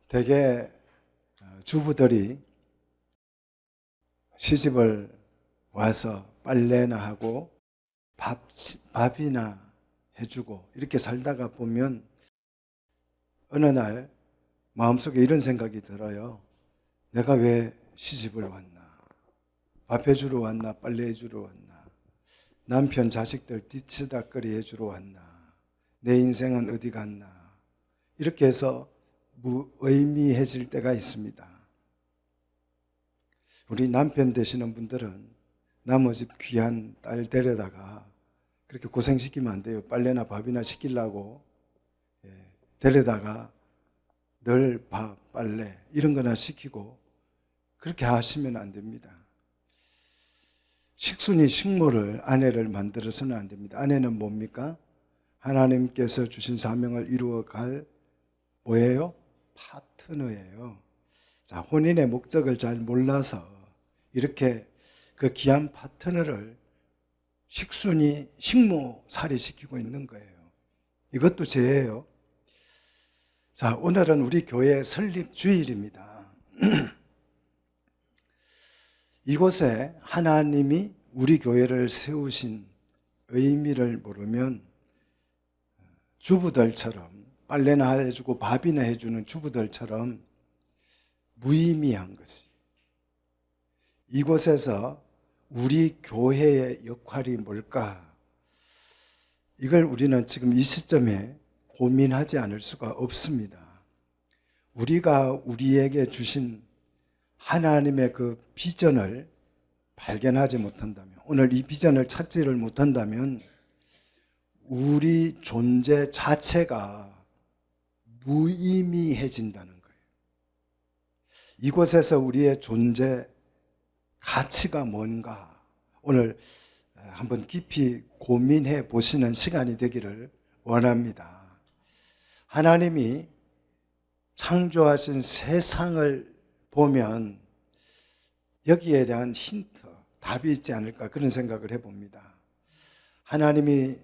대개 주부들이 시집을 와서 빨래나 하고 밥이나 해주고 이렇게 살다가 보면 어느 날 마음속에 이런 생각이 들어요. 내가 왜 시집을 왔나? 밥 해주러 왔나? 빨래 해주러 왔나? 남편 자식들 뒤치다꺼리 해주러 왔나? 내 인생은 어디 갔나? 이렇게 해서 무의미해질 때가 있습니다. 우리 남편 되시는 분들은 남의 집 귀한 딸 데려다가 그렇게 고생시키면 안 돼요. 빨래나 밥이나 시키려고 데려다가 늘 밥, 빨래 이런 거나 시키고 그렇게 하시면 안 됩니다. 식순이 식모를 아내를 만들어서는 안 됩니다. 아내는 뭡니까? 하나님께서 주신 사명을 이루어갈 뭐예요? 파트너예요. 자, 혼인의 목적을 잘 몰라서 이렇게 그 귀한 파트너를 식순이 식모살이 시키고 있는 거예요. 이것도 죄예요. 자, 오늘은 우리 교회 설립 주일입니다. 이곳에 하나님이 우리 교회를 세우신 의미를 모르면 주부들처럼 빨래나 해주고 밥이나 해주는 주부들처럼 무의미한 것이 이곳에서 우리 교회의 역할이 뭘까? 이걸 우리는 지금 이 시점에 고민하지 않을 수가 없습니다. 우리가 우리에게 주신 하나님의 그 비전을 발견하지 못한다면, 오늘 이 비전을 찾지를 못한다면 우리 존재 자체가 무의미해진다는 거예요. 이곳에서 우리의 존재 가치가 뭔가 오늘 한번 깊이 고민해 보시는 시간이 되기를 원합니다. 하나님이 창조하신 세상을 보면 여기에 대한 힌트, 답이 있지 않을까 그런 생각을 해봅니다. 하나님이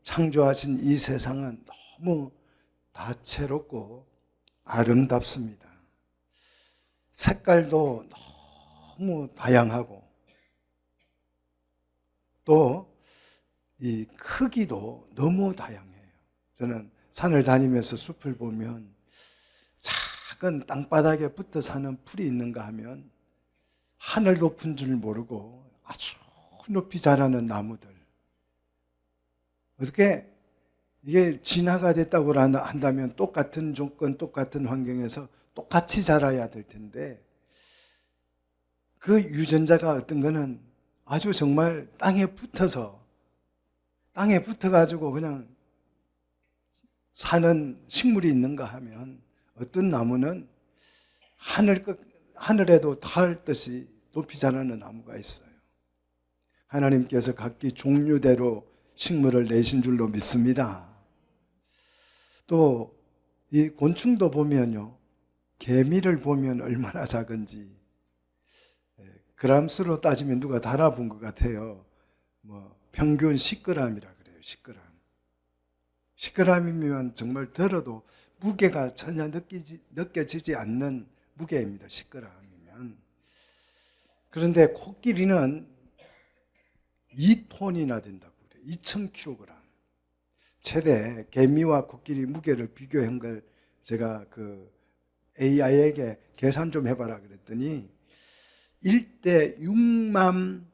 창조하신 이 세상은 너무 다채롭고 아름답습니다. 색깔도 너무 다양하고 또 이 크기도 너무 다양해요. 저는 산을 다니면서 숲을 보면 작은 땅바닥에 붙어 사는 풀이 있는가 하면 하늘 높은 줄 모르고 아주 높이 자라는 나무들. 어떻게 이게 진화가 됐다고 한다면 똑같은 조건, 똑같은 환경에서 똑같이 자라야 될 텐데 그 유전자가 어떤 거는 아주 정말 땅에 붙어가지고 그냥 사는 식물이 있는가 하면 어떤 나무는 하늘에도 닿을 듯이 높이 자라는 나무가 있어요. 하나님께서 각기 종류대로 식물을 내신 줄로 믿습니다. 또 이 곤충도 보면요, 개미를 보면 얼마나 작은지 그람수로 따지면 누가 달아본 것 같아요. 평균 10g이라 그래요. 10g. 10g이면 정말 들어도 무게가 전혀 느껴지지 않는 무게입니다. 10g이면. 그런데 코끼리는 2톤이나 된다고 그래요. 2000kg. 최대 개미와 코끼리 무게를 비교한 걸 제가 그 AI에게 계산 좀 해봐라 그랬더니 1대 6만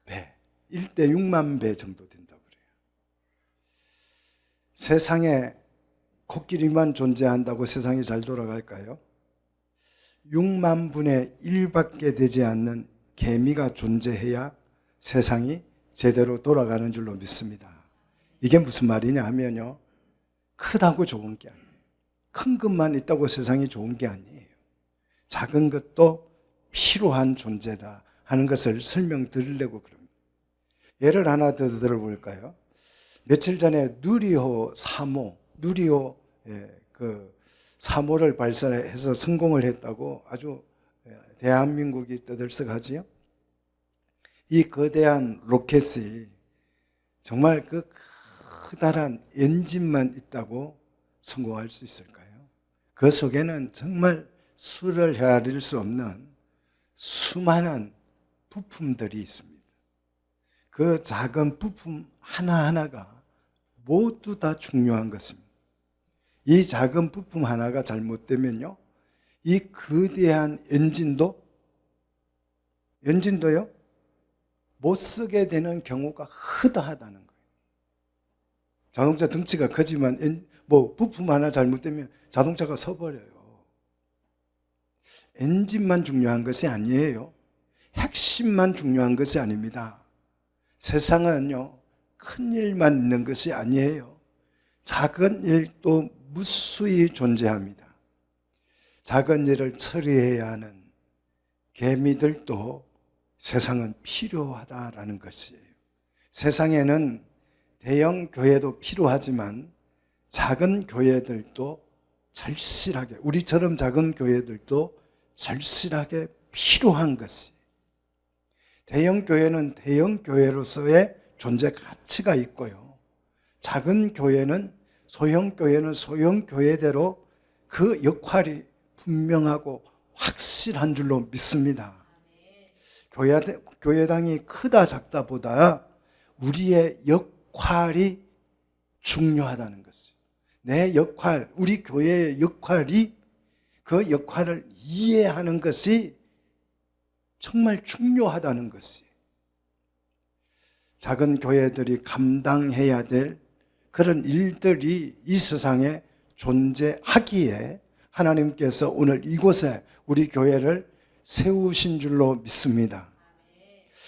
배, 1대 6만 배 정도 된다고 그래요. 세상에 코끼리만 존재한다고 세상이 잘 돌아갈까요? 6만 분의 1밖에 되지 않는 개미가 존재해야 세상이 제대로 돌아가는 줄로 믿습니다. 이게 무슨 말이냐 하면요, 크다고 좋은 게 아니에요. 큰 것만 있다고 세상이 좋은 게 아니에요. 작은 것도 필요한 존재다 하는 것을 설명드리려고 그럽니다. 예를 하나 더 들어볼까요? 며칠 전에 누리호 3호, 그 3호를 발사해서 성공을 했다고 아주 대한민국이 떠들썩하지요. 이 거대한 로켓이 정말 그 커다란 엔진만 있다고 성공할 수 있을까요? 그 속에는 정말 수를 헤아릴 수 없는 수많은 부품들이 있습니다. 그 작은 부품 하나하나가 모두 다 중요한 것입니다. 이 작은 부품 하나가 잘못되면요, 이 거대한 엔진도요, 못 쓰게 되는 경우가 허다하다는 거예요. 자동차 덩치가 크지만 부품 하나 잘못되면 자동차가 서버려요. 엔진만 중요한 것이 아니에요. 핵심만 중요한 것이 아닙니다. 세상은요, 큰 일만 있는 것이 아니에요. 작은 일도 무수히 존재합니다. 작은 일을 처리해야 하는 개미들도 세상은 필요하다라는 것이에요. 세상에는 대형 교회도 필요하지만 작은 교회들도 절실하게, 우리처럼 작은 교회들도 절실하게 필요한 것이, 대형 교회는 대형 교회로서의 존재 가치가 있고요, 작은 교회는 소형 교회대로 그 역할이 분명하고 확실한 줄로 믿습니다. 교회당이 크다 작다 보다 우리의 역할이 중요하다는 것이죠. 내 역할, 우리 교회의 역할이, 그 역할을 이해하는 것이 정말 중요하다는 것이에요. 작은 교회들이 감당해야 될 그런 일들이 이 세상에 존재하기에 하나님께서 오늘 이곳에 우리 교회를 세우신 줄로 믿습니다.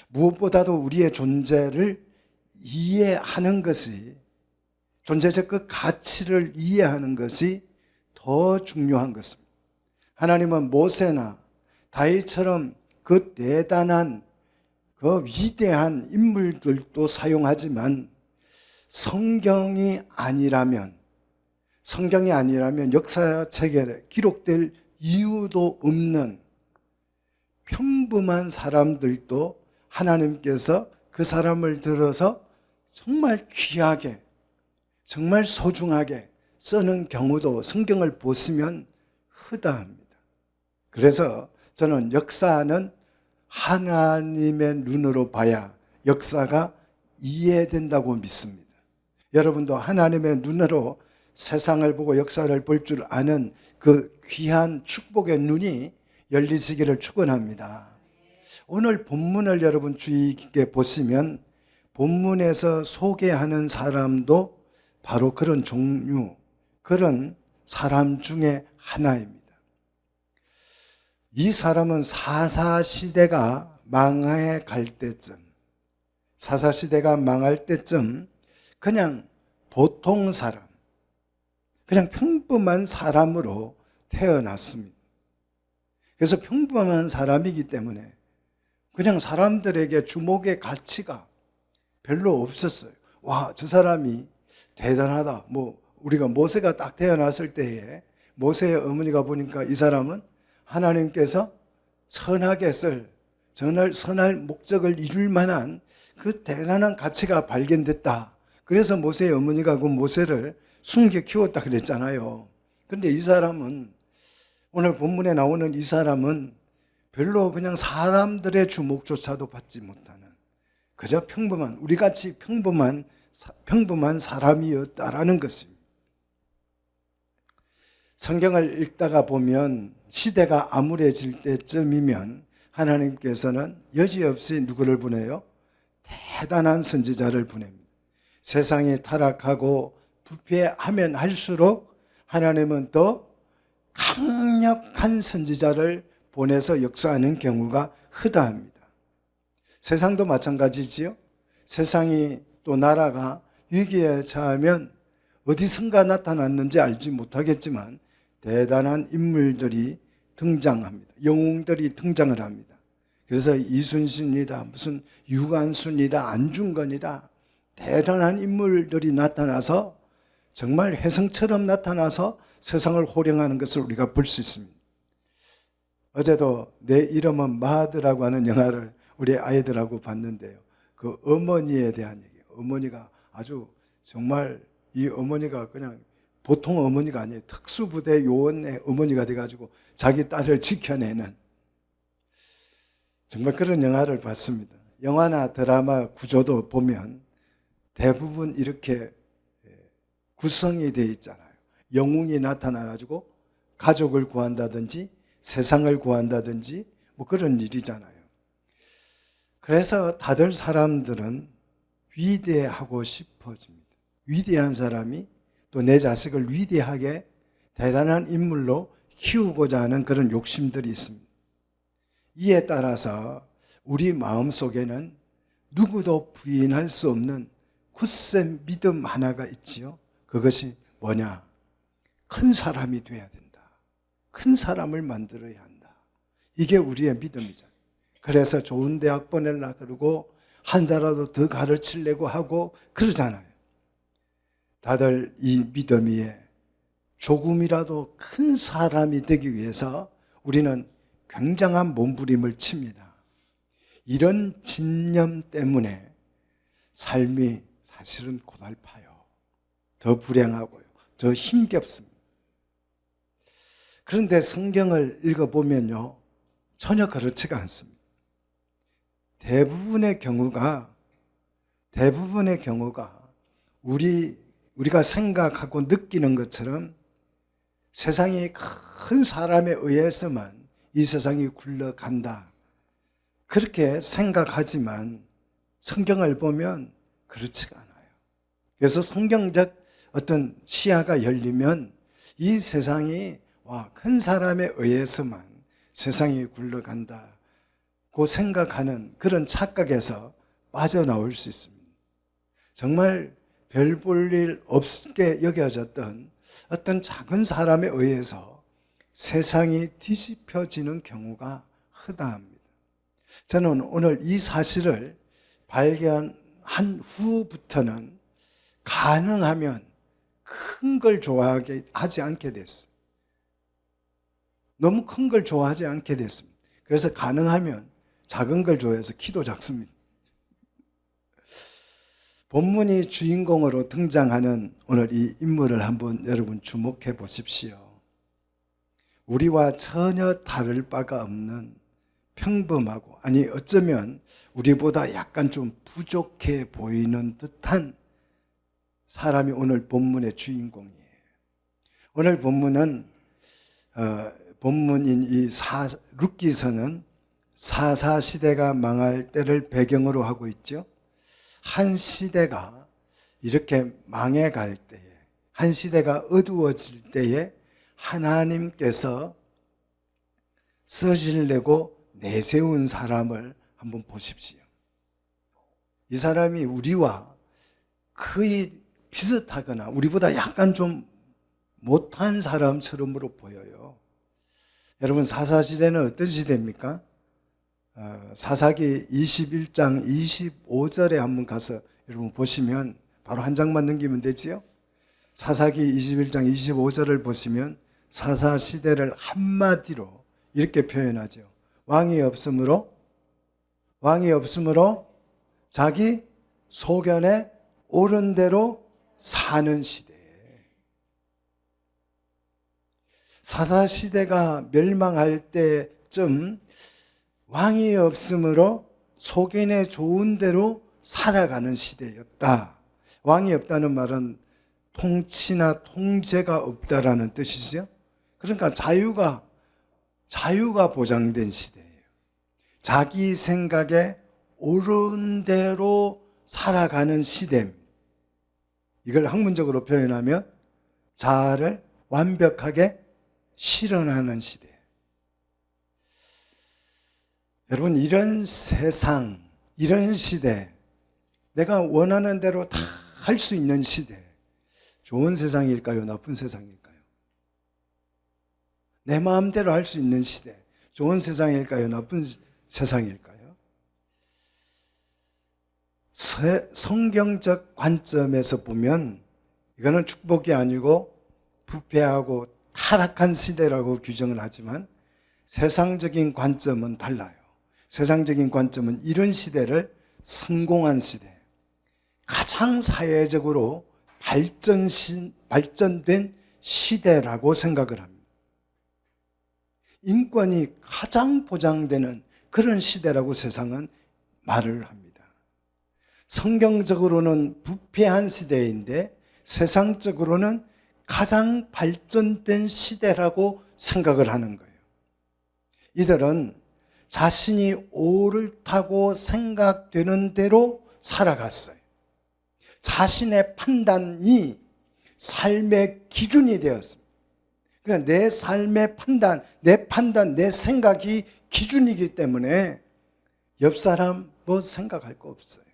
무엇보다도 우리의 존재를 이해하는 것이, 존재적 그 가치를 이해하는 것이 더 중요한 것입니다. 하나님은 모세나 다윗처럼 그 대단한, 그 위대한 인물들도 사용하지만 성경이 아니라면 역사책에 기록될 이유도 없는 평범한 사람들도 하나님께서 그 사람을 들어서 정말 귀하게, 정말 소중하게 쓰는 경우도 성경을 보시면 허다합니다. 그래서 저는 역사는 하나님의 눈으로 봐야 역사가 이해된다고 믿습니다. 여러분도 하나님의 눈으로 세상을 보고 역사를 볼 줄 아는 그 귀한 축복의 눈이 열리시기를 축원합니다. 오늘 본문을 여러분 주의 깊게 보시면 본문에서 소개하는 사람도 바로 그런 종류, 그런 사람 중에 하나입니다. 이 사람은 사사시대가 망할 때쯤 그냥 보통 사람, 그냥 평범한 사람으로 태어났습니다. 그래서 평범한 사람이기 때문에 그냥 사람들에게 주목의 가치가 별로 없었어요. 와, 저 사람이 대단하다. 우리가 모세가 딱 태어났을 때에 모세의 어머니가 보니까 이 사람은 하나님께서 선하게 선할 목적을 이룰 만한 그 대단한 가치가 발견됐다. 그래서 모세의 어머니가 그 모세를 숨겨 키웠다 그랬잖아요. 그런데 이 사람은, 오늘 본문에 나오는 이 사람은 별로 그냥 사람들의 주목조차도 받지 못하는, 그저 우리같이 평범한 사람이었다라는 것입니다. 성경을 읽다가 보면 시대가 암울해질 때쯤이면 하나님께서는 여지없이 누구를 보내요? 대단한 선지자를 보냅니다. 세상이 타락하고 부패하면 할수록 하나님은 더 강력한 선지자를 보내서 역사하는 경우가 허다합니다. 세상도 마찬가지지요. 세상이 또 나라가 위기에 처하면 어디선가 나타났는지 알지 못하겠지만 대단한 인물들이 등장합니다. 영웅들이 등장을 합니다. 그래서 이순신이다, 무슨 유관순이다, 안중근이다, 대단한 인물들이 나타나서 정말 혜성처럼 나타나서 세상을 호령하는 것을 우리가 볼 수 있습니다. 어제도 내 이름은 마드라고 하는 영화를 우리 아이들하고 봤는데요. 그 어머니에 대한 얘기, 어머니가 아주 정말 이 어머니가 그냥 보통 어머니가 아니에요. 특수부대 요원의 어머니가 돼가지고 자기 딸을 지켜내는 정말 그런 영화를 봤습니다. 영화나 드라마 구조도 보면 대부분 이렇게 구성이 되어 있잖아요. 영웅이 나타나가지고 가족을 구한다든지 세상을 구한다든지 뭐 그런 일이잖아요. 그래서 다들 사람들은 위대하고 싶어집니다. 위대한 사람이 또 내 자식을 위대하게 대단한 인물로 키우고자 하는 그런 욕심들이 있습니다. 이에 따라서 우리 마음속에는 누구도 부인할 수 없는 굳센 믿음 하나가 있지요. 그것이 뭐냐? 큰 사람이 돼야 된다. 큰 사람을 만들어야 한다. 이게 우리의 믿음이잖아요. 그래서 좋은 대학 보내려고 그러고 한 자라도 더 가르치려고 하고 그러잖아요. 다들 이 믿음 위에 조금이라도 큰 사람이 되기 위해서 우리는 굉장한 몸부림을 칩니다. 이런 진념 때문에 삶이 사실은 고달파요. 더 불행하고요. 더 힘겹습니다. 그런데 성경을 읽어보면요. 전혀 그렇지가 않습니다. 대부분의 경우가 우리가 생각하고 느끼는 것처럼 세상이 큰 사람에 의해서만 이 세상이 굴러간다. 그렇게 생각하지만 성경을 보면 그렇지가 않아요. 그래서 성경적 어떤 시야가 열리면 이 세상이 큰 사람에 의해서만 세상이 굴러간다고 생각하는 그런 착각에서 빠져나올 수 있습니다. 정말 별 볼 일 없게 여겨졌던 어떤 작은 사람에 의해서 세상이 뒤집혀지는 경우가 허다합니다. 저는 오늘 이 사실을 발견한 후부터는 가능하면 큰 걸 좋아하지 않게 됐어요. 너무 큰 걸 좋아하지 않게 됐습니다. 그래서 가능하면 작은 걸 좋아해서 키도 작습니다. 본문이 주인공으로 등장하는 오늘 이 인물을 한번 여러분 주목해 보십시오. 우리와 전혀 다를 바가 없는 평범하고, 아니 어쩌면 우리보다 약간 좀 부족해 보이는 듯한 사람이 오늘 본문의 주인공이에요. 오늘 본문은 본문인 이 룻기서는 사사시대가 망할 때를 배경으로 하고 있죠. 한 시대가 이렇게 망해갈 때에, 한 시대가 어두워질 때에 하나님께서 쓰시려고 내세운 사람을 한번 보십시오. 이 사람이 우리와 거의 비슷하거나 우리보다 약간 좀 못한 사람처럼으로 보여요. 여러분, 사사시대는 어떤 시대입니까? 사사기 21장 25절에 한번 가서 여러분 보시면 바로 한 장만 넘기면 되지요. 사사기 21장 25절을 보시면 사사시대를 한마디로 이렇게 표현하죠. 왕이 없으므로 자기 소견에 옳은 대로 사는 시대. 사사시대가 멸망할 때쯤 왕이 없으므로 소견에 좋은 대로 살아가는 시대였다. 왕이 없다는 말은 통치나 통제가 없다라는 뜻이죠. 그러니까 자유가 보장된 시대예요. 자기 생각에 옳은 대로 살아가는 시대. 이걸 학문적으로 표현하면 자아를 완벽하게 실현하는 시대. 여러분, 이런 세상, 이런 시대, 내가 원하는 대로 다 할 수 있는 시대, 좋은 세상일까요? 나쁜 세상일까요? 내 마음대로 할 수 있는 시대, 좋은 세상일까요? 나쁜 세상일까요? 성경적 관점에서 보면 이거는 축복이 아니고 부패하고 타락한 시대라고 규정을 하지만 세상적인 관점은 달라요. 세상적인 관점은 이런 시대를 성공한 시대, 가장 사회적으로 발전된 시대라고 생각을 합니다. 인권이 가장 보장되는 그런 시대라고 세상은 말을 합니다. 성경적으로는 부패한 시대인데 세상적으로는 가장 발전된 시대라고 생각을 하는 거예요. 이들은 자신이 옳다고 생각되는 대로 살아갔어요. 자신의 판단이 삶의 기준이 되었습니다. 그러니까 내 삶의 판단, 내 생각이 기준이기 때문에 옆 사람 뭐 생각할 거 없어요.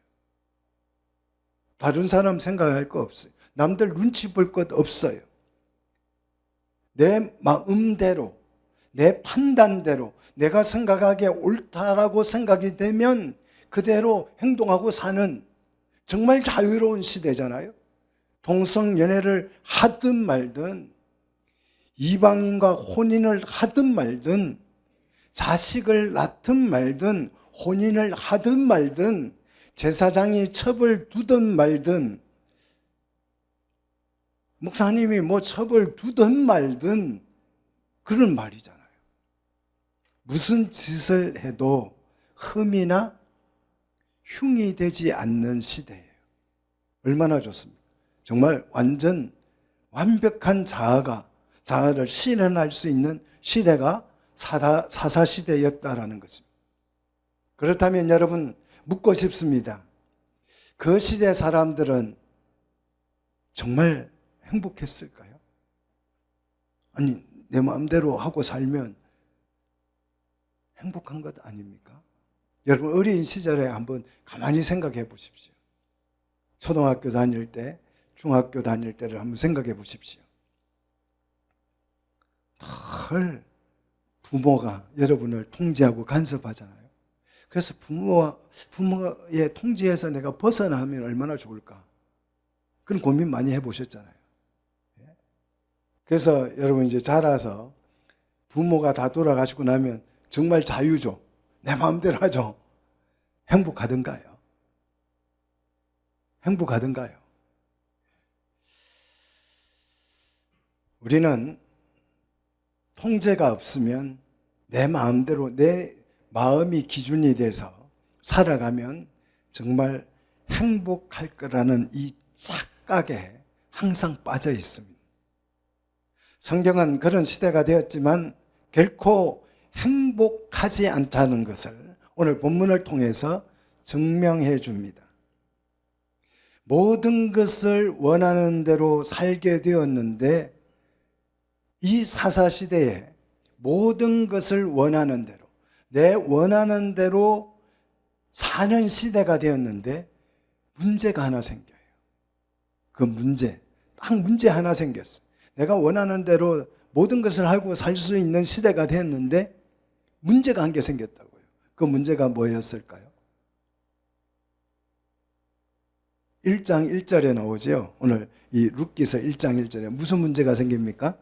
다른 사람 생각할 거 없어요. 남들 눈치 볼 것 없어요. 내 마음대로, 내 판단대로 내가 생각하기에 옳다라고 생각이 되면 그대로 행동하고 사는 정말 자유로운 시대잖아요. 동성연애를 하든 말든, 이방인과 혼인을 하든 말든, 자식을 낳든 말든, 혼인을 하든 말든, 제사장이 첩을 두든 말든, 목사님이 뭐 첩을 두든 말든 그런 말이잖아요. 무슨 짓을 해도 흠이나 흉이 되지 않는 시대예요. 얼마나 좋습니까? 정말 완벽한 자아를 실현할 수 있는 시대가 사사시대였다라는 것입니다. 그렇다면 여러분 묻고 싶습니다. 그 시대 사람들은 정말 행복했을까요? 아니, 내 마음대로 하고 살면 행복한 것 아닙니까? 여러분 어린 시절에 한번 가만히 생각해 보십시오. 초등학교 다닐 때, 중학교 다닐 때를 한번 생각해 보십시오. 늘 부모가 여러분을 통제하고 간섭하잖아요. 그래서 부모의 통제에서 내가 벗어나면 얼마나 좋을까? 그런 고민 많이 해보셨잖아요. 그래서 여러분 이제 자라서 부모가 다 돌아가시고 나면 정말 자유죠. 내 마음대로 하죠. 행복하던가요? 행복하던가요? 우리는 통제가 없으면 내 마음대로 내 마음이 기준이 돼서 살아가면 정말 행복할 거라는 이 착각에 항상 빠져 있습니다. 성경은 그런 시대가 되었지만 결코 행복하지 않다는 것을 오늘 본문을 통해서 증명해 줍니다. 모든 것을 원하는 대로 살게 되었는데 이 사사시대에 모든 것을 원하는 대로 내 원하는 대로 사는 시대가 되었는데 문제가 하나 생겨요. 그 딱 문제 하나 생겼어요. 내가 원하는 대로 모든 것을 하고 살 수 있는 시대가 됐는데 문제가 한 개 생겼다고요. 그 문제가 뭐였을까요? 1장 1절에 나오죠. 오늘 이 룻기서 1장 1절에 무슨 문제가 생깁니까?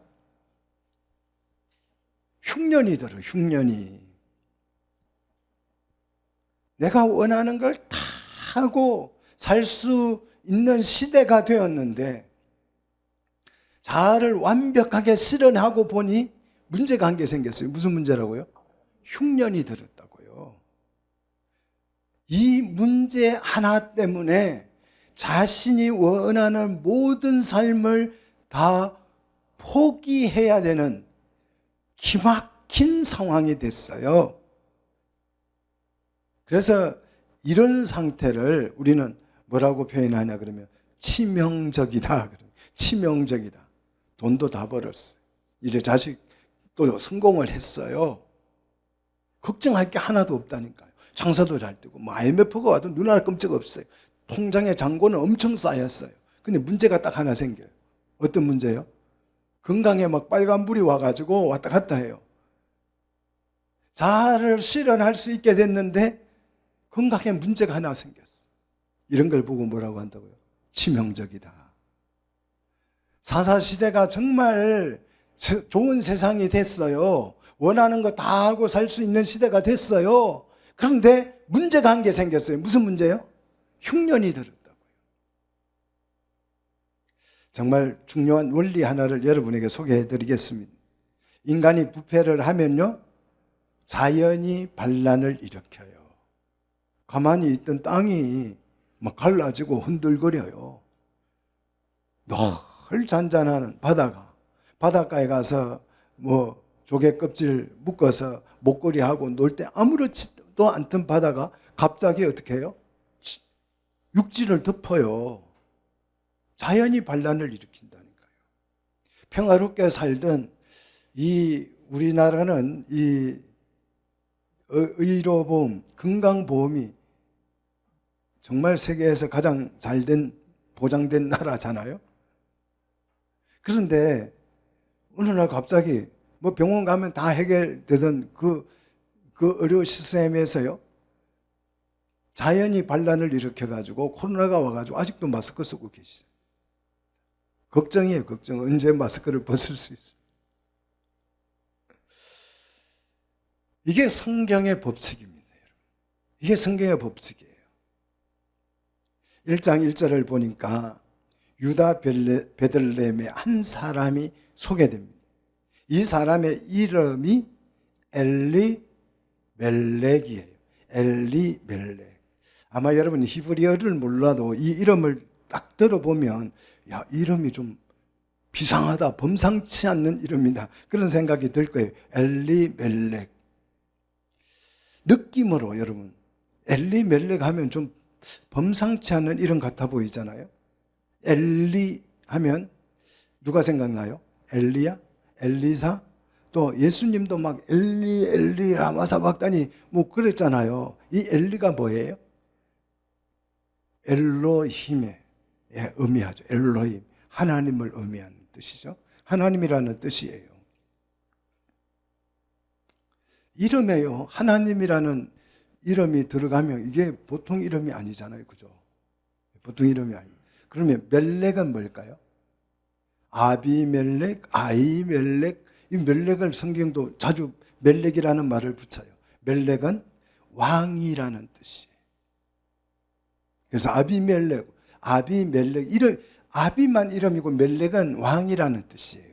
흉년이 들어, 흉년이. 내가 원하는 걸 다 하고 살 수 있는 시대가 되었는데 자아를 완벽하게 실현하고 보니 문제가 한 개 생겼어요. 무슨 문제라고요? 흉년이 들었다고요. 이 문제 하나 때문에 자신이 원하는 모든 삶을 다 포기해야 되는 기막힌 상황이 됐어요. 그래서 이런 상태를 우리는 뭐라고 표현하냐 그러면 치명적이다. 치명적이다. 돈도 다 벌었어요. 이제 자식도 성공을 했어요. 걱정할 게 하나도 없다니까요. 장사도 잘 되고 뭐 IMF가 와도 눈 하나 끔찍 없어요. 통장에 잔고는 엄청 쌓였어요. 근데 문제가 딱 하나 생겨요. 어떤 문제요? 건강에 막 빨간불이 와가지고 왔다 갔다 해요. 자아를 실현할 수 있게 됐는데 건강에 문제가 하나 생겼어. 이런 걸 보고 뭐라고 한다고요? 치명적이다. 사사시대가 정말 좋은 세상이 됐어요. 원하는 거 다 하고 살 수 있는 시대가 됐어요. 그런데 문제가 한 개 생겼어요. 무슨 문제요? 흉년이 들었다고요. 정말 중요한 원리 하나를 여러분에게 소개해 드리겠습니다. 인간이 부패를 하면요, 자연이 반란을 일으켜요. 가만히 있던 땅이 막 갈라지고 흔들거려요. 늘 잔잔한 바닷가에 가서 뭐 조개 껍질 묶어서 목걸이하고 놀 때 아무렇지도 않던 바다가 갑자기 어떻게 해요? 육지를 덮어요. 자연이 반란을 일으킨다니까요. 평화롭게 살던 이 우리나라는 이 의료보험, 건강보험이 정말 세계에서 가장 잘된 보장된 나라잖아요. 그런데 어느 날 갑자기 뭐 병원 가면 다 해결되던 그 의료 시스템에서요, 자연이 반란을 일으켜가지고 코로나가 와가지고 아직도 마스크 쓰고 계시죠. 걱정이에요, 걱정. 언제 마스크를 벗을 수 있어요. 이게 성경의 법칙입니다, 여러분. 이게 성경의 법칙이에요. 1장 1절을 보니까 유다 베들레헴의 한 사람이 소개됩니다. 이 사람의 이름이 엘리멜렉이에요. 엘리멜렉. 아마 여러분이 히브리어를 몰라도 이 이름을 딱 들어보면, 야, 이름이 좀 비상하다, 범상치 않는 이름이다, 그런 생각이 들 거예요. 엘리멜렉. 느낌으로 여러분, 엘리멜렉 하면 좀 범상치 않은 이름 같아 보이잖아요. 엘리 하면 누가 생각나요? 엘리야? 엘리사? 또 예수님도 막 엘리 라마사박다니 뭐 그랬잖아요. 이 엘리가 뭐예요? 엘로힘에 의미하죠. 엘로힘, 하나님을 의미하는 뜻이죠. 하나님이라는 뜻이에요. 이름에요, 하나님이라는 이름이 들어가면 이게 보통 이름이 아니잖아요, 그죠? 보통 이름이 아니에요. 그러면 멜렉은 뭘까요? 아비멜렉, 아이멜렉. 이 멜렉을 성경도 자주 멜렉이라는 말을 붙여요. 멜렉은 왕이라는 뜻이에요. 그래서 아비멜렉 이름, 아비만 이름이고 멜렉은 왕이라는 뜻이에요.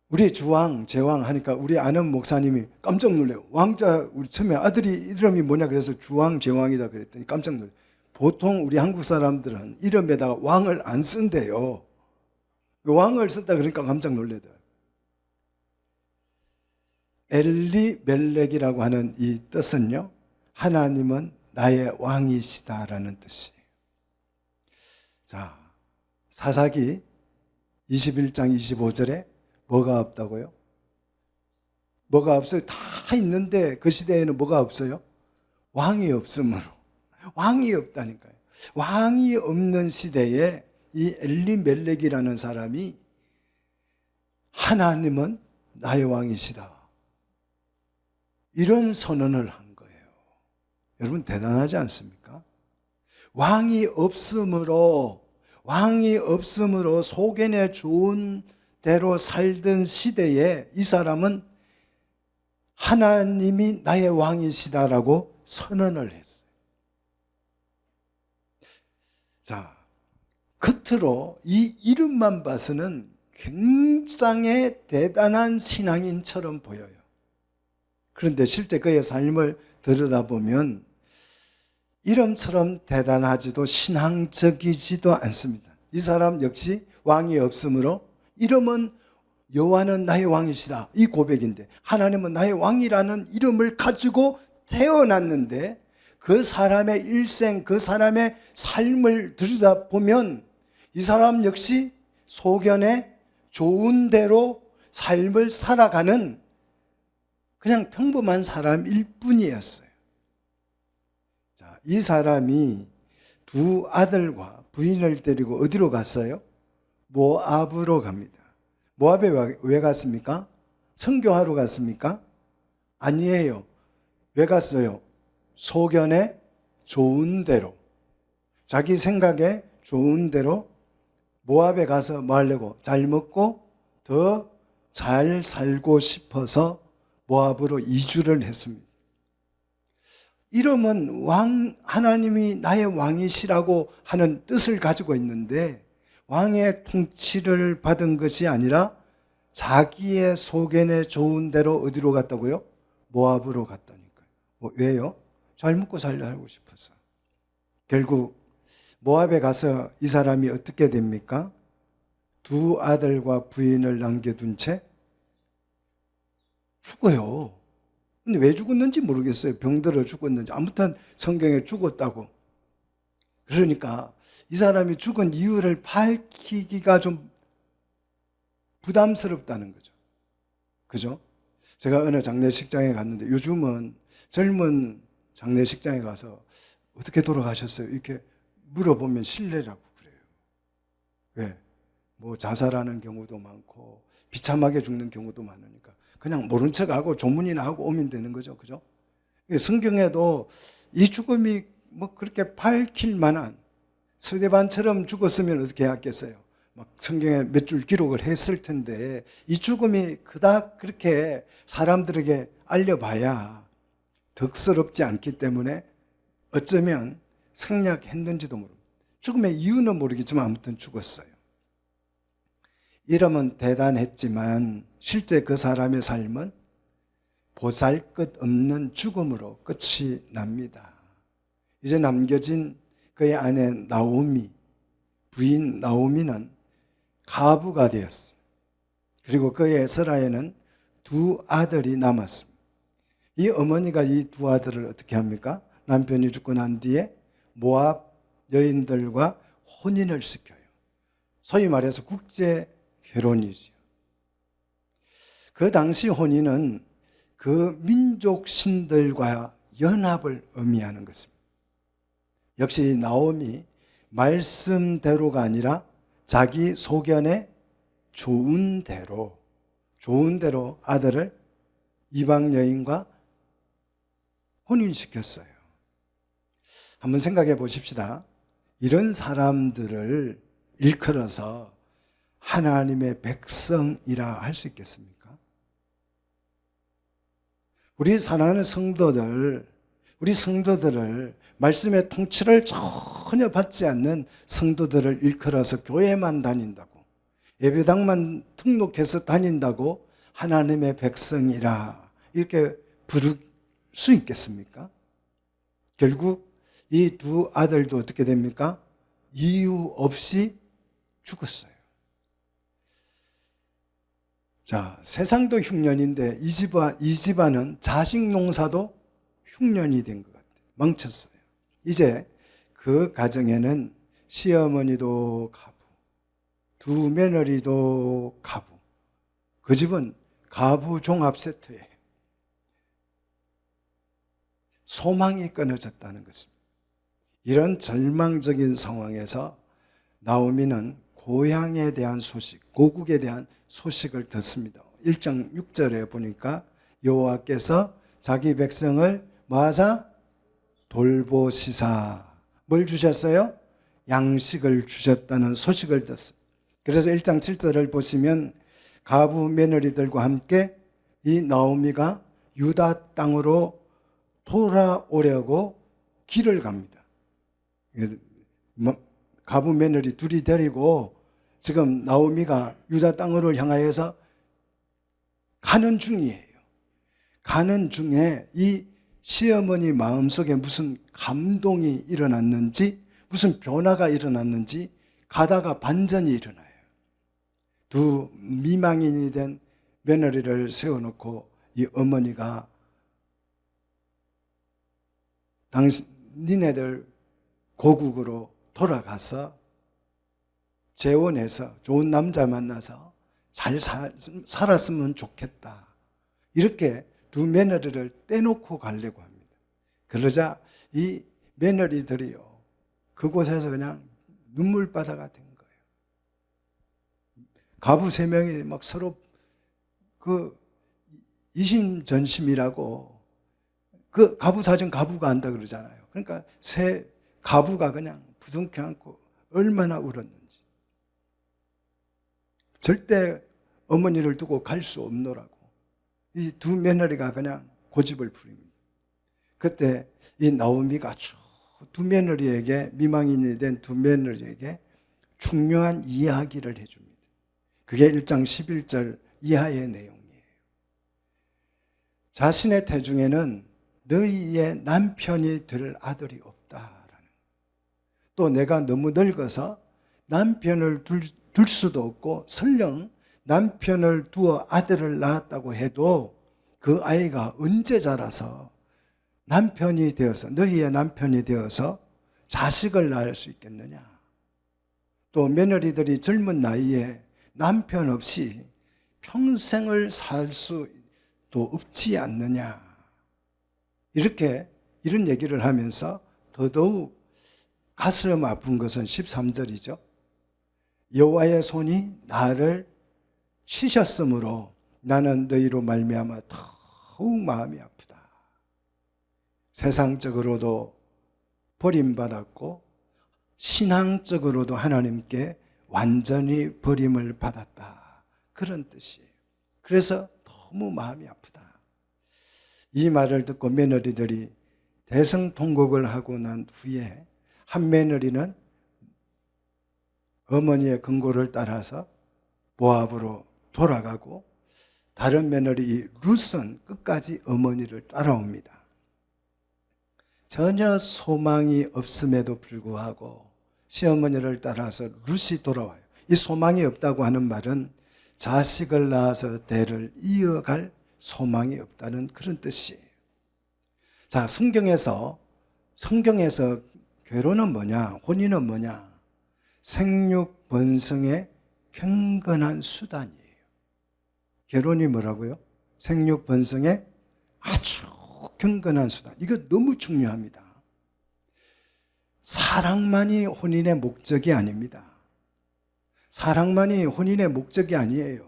우리 주왕, 제왕 하니까 우리 아는 목사님이 깜짝 놀래요. 왕자, 우리 처음에 아들이 이름이 뭐냐 그래서 주왕, 제왕이다 그랬더니 깜짝 놀래요. 보통 우리 한국 사람들은 이름에다가 왕을 안 쓴대요. 왕을 썼다 그러니까 깜짝 놀래더라고요. 엘리멜렉이라고 하는 이 뜻은요, 하나님은 나의 왕이시다라는 뜻이에요. 자, 사사기 21장 25절에 뭐가 없다고요? 뭐가 없어요? 다 있는데 그 시대에는 뭐가 없어요? 왕이 없으므로. 왕이 없다니까요. 왕이 없는 시대에 이 엘리멜렉이라는 사람이 하나님은 나의 왕이시다, 이런 선언을 한 거예요. 여러분 대단하지 않습니까? 왕이 없으므로 소견에 좋은 대로 살던 시대에 이 사람은 하나님이 나의 왕이시다라고 선언을 했어요. 자, 겉으로 이 이름만 봐서는 굉장히 대단한 신앙인처럼 보여요. 그런데 실제 그의 삶을 들여다보면 이름처럼 대단하지도 신앙적이지도 않습니다. 이 사람 역시 왕이 없으므로 이름은 여호와는 나의 왕이시다, 이 고백인데, 하나님은 나의 왕이라는 이름을 가지고 태어났는데 그 사람의 일생, 그 사람의 삶을 들여다보면 이 사람 역시 소견에 좋은 대로 삶을 살아가는 그냥 평범한 사람일 뿐이었어요. 자, 이 사람이 두 아들과 부인을 데리고 어디로 갔어요? 모압으로 갑니다. 모압에 왜 갔습니까? 선교하러 갔습니까? 아니에요. 왜 갔어요? 소견에 좋은 대로, 자기 생각에 좋은 대로 모압에 가서 뭐 하려고? 잘 먹고 더 잘 살고 싶어서 모압으로 이주를 했습니다. 이름은 하나님이 나의 왕이시라고 하는 뜻을 가지고 있는데 왕의 통치를 받은 것이 아니라 자기의 소견에 좋은 대로 어디로 갔다고요? 모압으로 갔다니까요. 왜요? 잘 먹고 살고 싶어서. 결국 모압에 가서 이 사람이 어떻게 됩니까? 두 아들과 부인을 남겨둔 채 죽어요. 근데 왜 죽었는지 모르겠어요. 병들어 죽었는지. 아무튼 성경에 죽었다고. 그러니까 이 사람이 죽은 이유를 밝히기가 좀 부담스럽다는 거죠. 그죠? 제가 어느 장례식장에 갔는데 요즘은 젊은 장례식장에 가서 어떻게 돌아가셨어요? 이렇게 물어보면 실례라고 그래요. 왜? 뭐 자살하는 경우도 많고 비참하게 죽는 경우도 많으니까 그냥 모른 척하고 조문이나 하고 오면 되는 거죠. 그죠? 성경에도 이 죽음이 뭐 그렇게 밝힐 만한 스데반처럼 죽었으면 어떻게 했겠어요? 막 성경에 몇 줄 기록을 했을 텐데 이 죽음이 그닥 그렇게 사람들에게 알려봐야 덕스럽지 않기 때문에 어쩌면 생략했는지도 모릅니다. 죽음의 이유는 모르겠지만 아무튼 죽었어요. 이름은 대단했지만 실제 그 사람의 삶은 보잘것없는 죽음으로 끝이 납니다. 이제 남겨진 그의 아내 나오미, 부인 나오미는 가부가 되었어. 그리고 그의 에스라에는 두 아들이 남았습니다. 이 어머니가 이 두 아들을 어떻게 합니까? 남편이 죽고 난 뒤에 모압 여인들과 혼인을 시켜요. 소위 말해서 국제 결혼이죠. 그 당시 혼인은 그 민족 신들과 연합을 의미하는 것입니다. 역시 나오미 말씀대로가 아니라 자기 소견에 좋은 대로 아들을 이방 여인과 혼인시켰어요. 한번 생각해 보십시다. 이런 사람들을 일컬어서 하나님의 백성이라 할 수 있겠습니까? 우리 사랑하는 성도들을 말씀의 통치를 전혀 받지 않는 성도들을 일컬어서 교회만 다닌다고, 예배당만 등록해서 다닌다고 하나님의 백성이라 이렇게 부를 수 있겠습니까? 결국 이 두 아들도 어떻게 됩니까? 이유 없이 죽었어요. 자, 세상도 흉년인데 이 집안은 자식 농사도 흉년이 된 것 같아요. 망쳤어요. 이제 그 가정에는 시어머니도 가부, 두 며느리도 가부. 그 집은 가부 종합 세트예요. 소망이 끊어졌다는 것입니다. 이런 절망적인 상황에서 나오미는 고향에 대한 소식, 고국에 대한 소식을 듣습니다. 1장 6절에 보니까 여호와께서 자기 백성을 뭐하사? 돌보시사. 뭘 주셨어요? 양식을 주셨다는 소식을 듣습니다. 그래서 1장 7절을 보시면 가부 며느리들과 함께 이 나오미가 유다 땅으로 돌아오려고 길을 갑니다. 가부 며느리 둘이 데리고 지금 나오미가 유다 땅으로 향하여서 가는 중이에요. 가는 중에 이 시어머니 마음속에 무슨 감동이 일어났는지, 무슨 변화가 일어났는지 가다가 반전이 일어나요. 두 미망인이 된 며느리를 세워놓고 이 어머니가 니네들 고국으로 돌아가서 재혼해서 좋은 남자 만나서 잘 살았으면 좋겠다. 이렇게 두 며느리를 떼놓고 가려고 합니다. 그러자 이 며느리들이요, 그곳에서 그냥 눈물바다가 된 거예요. 가부 세 명이 막 서로 그 이심전심이라고, 그 가부 사정 가부가 한다 그러잖아요. 그러니까 세 가부가 그냥 부둥켜 안고 얼마나 울었는지. 절대 어머니를 두고 갈 수 없노라고 이 두 며느리가 그냥 고집을 부립니다. 그때 이 나오미가 아주 두 며느리에게, 미망인이 된 두 며느리에게 중요한 이야기를 해줍니다. 그게 1장 11절 이하의 내용이에요. 자신의 태중에는 너희의 남편이 될 아들이 없다라는. 또 내가 너무 늙어서 남편을 둘 수도 없고, 설령 남편을 두어 아들을 낳았다고 해도 그 아이가 언제 자라서 남편이 되어서, 너희의 남편이 되어서 자식을 낳을 수 있겠느냐. 또 며느리들이 젊은 나이에 남편 없이 평생을 살 수도 없지 않느냐. 이런 얘기를 하면서 더더욱 가슴 아픈 것은 13절이죠. 여호와의 손이 나를 치셨으므로 나는 너희로 말미암아 더욱 마음이 아프다. 세상적으로도 버림받았고 신앙적으로도 하나님께 완전히 버림을 받았다. 그런 뜻이에요. 그래서 너무 마음이 아프다. 이 말을 듣고 며느리들이 대성통곡을 하고 난 후에 한 며느리는 어머니의 권고를 따라서 모압으로 돌아가고, 다른 며느리 룻은 끝까지 어머니를 따라옵니다. 전혀 소망이 없음에도 불구하고 시어머니를 따라서 룻이 돌아와요. 이 소망이 없다고 하는 말은 자식을 낳아서 대를 이어갈 소망이 없다는 그런 뜻이에요. 자, 성경에서 결혼은 뭐냐, 혼인은 뭐냐? 생육 번성의 경건한 수단이에요. 결혼이 뭐라고요? 생육 번성의 아주 경건한 수단. 이거 너무 중요합니다. 사랑만이 혼인의 목적이 아닙니다. 사랑만이 혼인의 목적이 아니에요.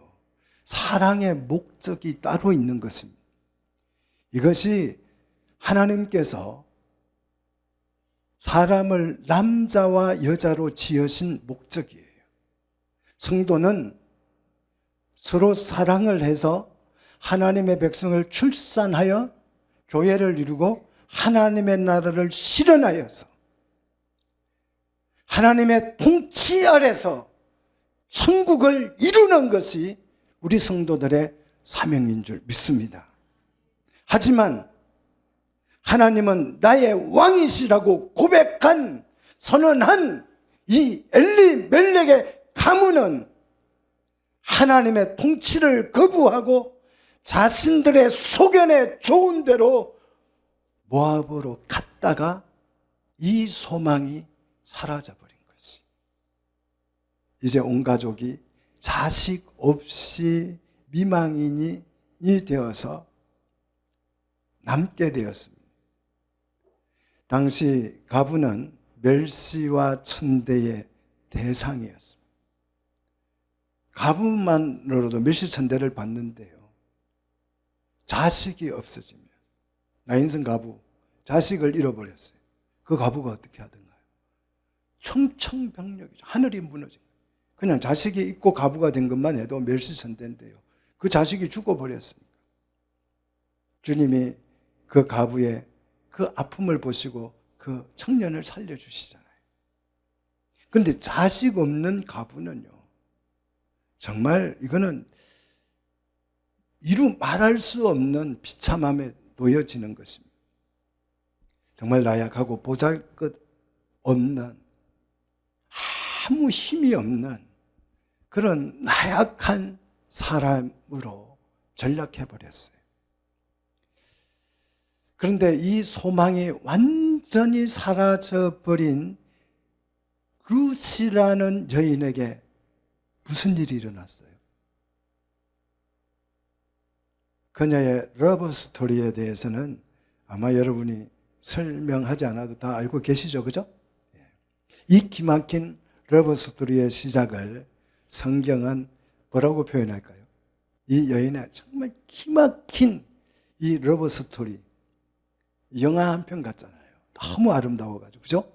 사랑의 목적이 따로 있는 것입니다. 이것이 하나님께서 사람을 남자와 여자로 지으신 목적이에요. 성도는 서로 사랑을 해서 하나님의 백성을 출산하여 교회를 이루고 하나님의 나라를 실현하여서 하나님의 통치 아래서 천국을 이루는 것이 우리 성도들의 사명인 줄 믿습니다. 하지만 하나님은 나의 왕이시라고 고백한, 선언한 이 엘리멜렉의 가문은 하나님의 통치를 거부하고 자신들의 소견에 좋은 대로 모압으로 갔다가 이 소망이 사라져버린 것이. 이제 온 가족이 자식 없이 미망인이 되어서 남게 되었습니다. 당시 가부는 멸시와 천대의 대상이었습니다. 가부만으로도 멸시천대를 받는데요, 자식이 없어지면, 나인성 가부 자식을 잃어버렸어요. 그 가부가 어떻게 하던가요? 청청병력이죠. 하늘이 무너진 거예요. 그냥 자식이 있고 가부가 된 것만 해도 멸시천대인데요, 그 자식이 죽어버렸습니다. 주님이 그 가부의 그 아픔을 보시고 그 청년을 살려주시잖아요. 그런데 자식 없는 가부는요, 정말 이거는 이루 말할 수 없는 비참함에 놓여지는 것입니다. 정말 나약하고 보잘것 없는, 아무 힘이 없는 그런 나약한 사람으로 전락해버렸어요. 그런데 이 소망이 완전히 사라져버린 룻이라는 여인에게 무슨 일이 일어났어요? 그녀의 러브 스토리에 대해서는 아마 여러분이 설명하지 않아도 다 알고 계시죠, 그죠? 이 기막힌 러브 스토리의 시작을 성경은 뭐라고 표현할까요? 이 여인의 정말 기막힌 이 러브 스토리, 영화 한 편 같잖아요. 너무 아름다워가지고, 그죠?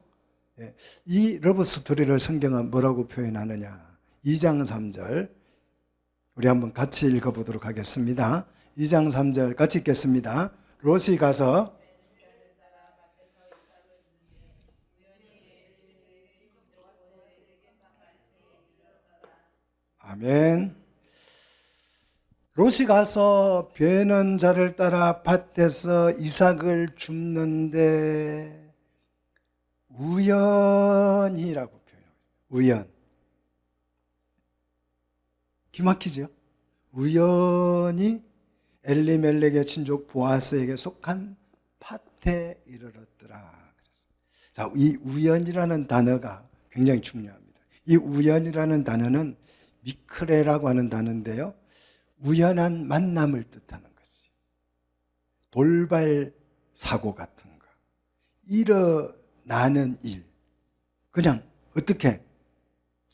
이 러브 스토리를 성경은 뭐라고 표현하느냐? 2장 3절 우리 한번 같이 읽어보도록 하겠습니다. 2장 3절 같이 읽겠습니다. 롯이 가서 아멘. 롯이 가서 베는 자를 따라 밭에서 이삭을 줍는데 우연이라고 표현해요. 우연. 기막히죠? 우연히 엘리멜렉의 친족 보아스에게 속한 밭에 이르렀더라. 자, 이 우연이라는 단어가 굉장히 중요합니다. 이 우연이라는 단어는 미크레라고 하는 단어인데요. 우연한 만남을 뜻하는 것이. 돌발 사고 같은 거. 일어나는 일. 그냥 어떻게?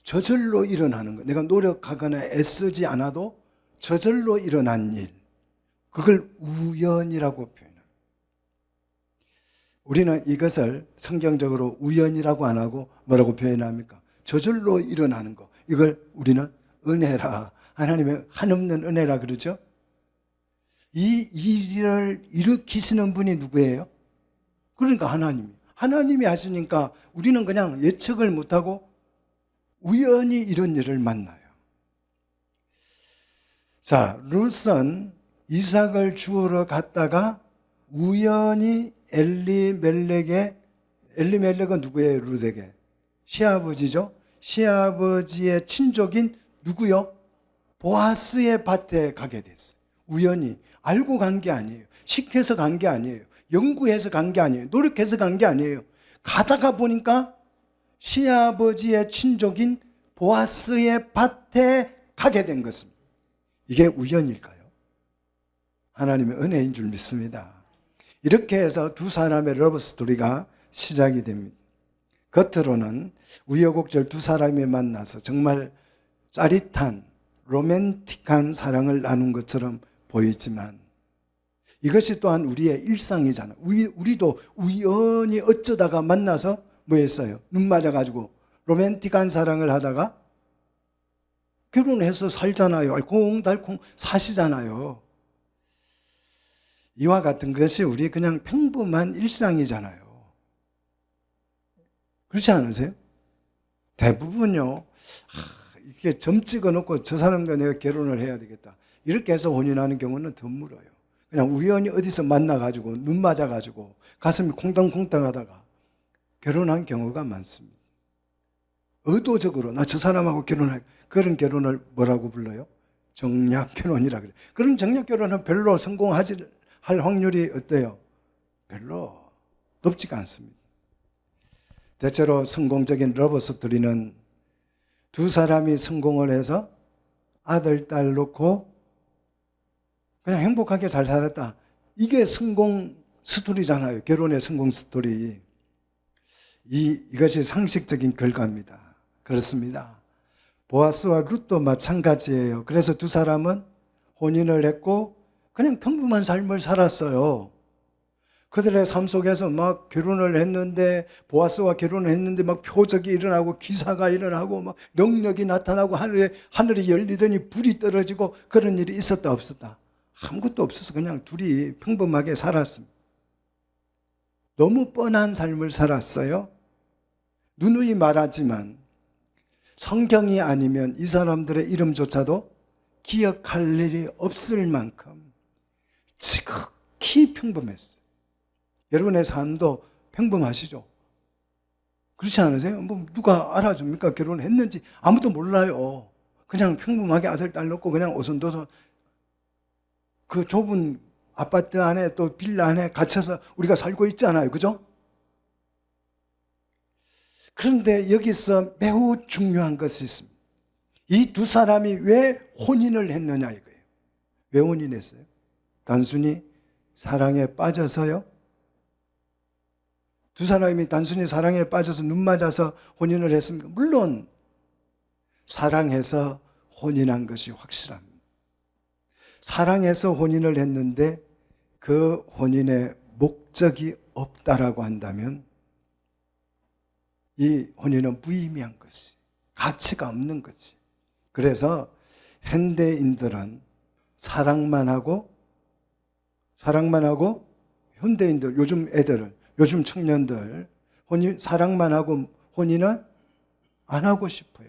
저절로 일어나는 거. 내가 노력하거나 애쓰지 않아도 저절로 일어난 일. 그걸 우연이라고 표현합니다. 우리는 이것을 성경적으로 우연이라고 안 하고 뭐라고 표현합니까? 저절로 일어나는 거. 이걸 우리는 은혜라, 하나님의 한없는 은혜라 그러죠. 이 일을 일으키시는 분이 누구예요? 그러니까 하나님이 하시니까 우리는 그냥 예측을 못하고 우연히 이런 일을 만나요. 자, 룻은 이삭을 주우러 갔다가 우연히 엘리멜렉은 누구예요? 룻에게 시아버지죠. 시아버지의 친족인 누구요? 보아스의 밭에 가게 됐어요. 우연히. 알고 간 게 아니에요. 시켜서 간 게 아니에요. 연구해서 간 게 아니에요. 노력해서 간 게 아니에요. 가다가 보니까 시아버지의 친족인 보아스의 밭에 가게 된 것입니다. 이게 우연일까요? 하나님의 은혜인 줄 믿습니다. 이렇게 해서 두 사람의 러브 스토리가 시작이 됩니다. 겉으로는 우여곡절 두 사람이 만나서 정말 짜릿한 로맨틱한 사랑을 나눈 것처럼 보이지만 이것이 또한 우리의 일상이잖아요. 우리도 우연히 어쩌다가 만나서 뭐 했어요? 눈 맞아가지고 로맨틱한 사랑을 하다가 결혼해서 살잖아요. 알콩달콩 사시잖아요. 이와 같은 것이 우리 그냥 평범한 일상이잖아요. 그렇지 않으세요? 대부분요. 이렇게 점 찍어놓고 저 사람과 내가 결혼을 해야 되겠다. 이렇게 해서 혼인하는 경우는 드물어요. 그냥 우연히 어디서 만나가지고 눈 맞아가지고 가슴이 콩당콩당 하다가 결혼한 경우가 많습니다. 의도적으로 나 저 사람하고 결혼할 그런 결혼을 뭐라고 불러요? 정략 결혼이라 그래요. 그런 정략 결혼은 별로 성공할 확률이 어때요? 별로 높지가 않습니다. 대체로 성공적인 러브 스토리는 두 사람이 성공을 해서 아들, 딸 놓고 그냥 행복하게 잘 살았다. 이게 성공 스토리잖아요. 결혼의 성공 스토리. 이것이 상식적인 결과입니다. 그렇습니다. 보아스와 룻도 마찬가지예요. 그래서 두 사람은 혼인을 했고 그냥 평범한 삶을 살았어요. 그들의 삶 속에서 막 결혼을 했는데 보아스와 결혼을 했는데 막 표적이 일어나고 기사가 일어나고 막 능력이 나타나고 하늘이 열리더니 불이 떨어지고 그런 일이 있었다 없었다? 아무것도 없어서 그냥 둘이 평범하게 살았습니다. 너무 뻔한 삶을 살았어요. 누누이 말하지만 성경이 아니면 이 사람들의 이름조차도 기억할 일이 없을 만큼 지극히 평범했어요. 여러분의 삶도 평범하시죠? 그렇지 않으세요? 뭐 누가 알아줍니까? 결혼했는지 아무도 몰라요. 그냥 평범하게 아들, 딸 놓고 그냥 오손도손 그 좁은 아파트 안에 또 빌라 안에 갇혀서 우리가 살고 있잖아요. 그죠? 그런데 여기서 매우 중요한 것이 있습니다. 이 두 사람이 왜 혼인을 했느냐 이거예요. 왜 혼인했어요? 단순히 사랑에 빠져서요? 두 사람이 단순히 사랑에 빠져서 눈 맞아서 혼인을 했습니까? 물론 사랑해서 혼인한 것이 확실합니다. 사랑해서 혼인을 했는데 그 혼인의 목적이 없다라고 한다면 이 혼인은 무의미한 것이, 가치가 없는 것이. 그래서 현대인들은 사랑만 하고 현대인들, 요즘 애들은, 요즘 청년들 사랑만 하고 혼인은 안 하고 싶어요.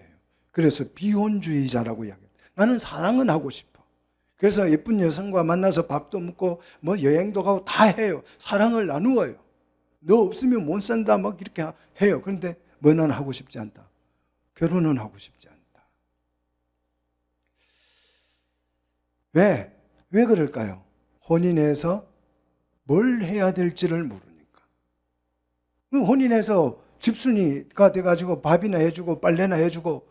그래서 비혼주의자라고 이야기해요. 나는 사랑은 하고 싶어. 그래서 예쁜 여성과 만나서 밥도 먹고 뭐 여행도 가고 다 해요. 사랑을 나누어요. 너 없으면 못 산다 막 이렇게 해요. 그런데 뭐는 하고 싶지 않다. 결혼은 하고 싶지 않다. 왜? 왜 그럴까요? 혼인해서 뭘 해야 될지를 모르니까. 혼인해서 집순이가 돼가지고 밥이나 해주고 빨래나 해주고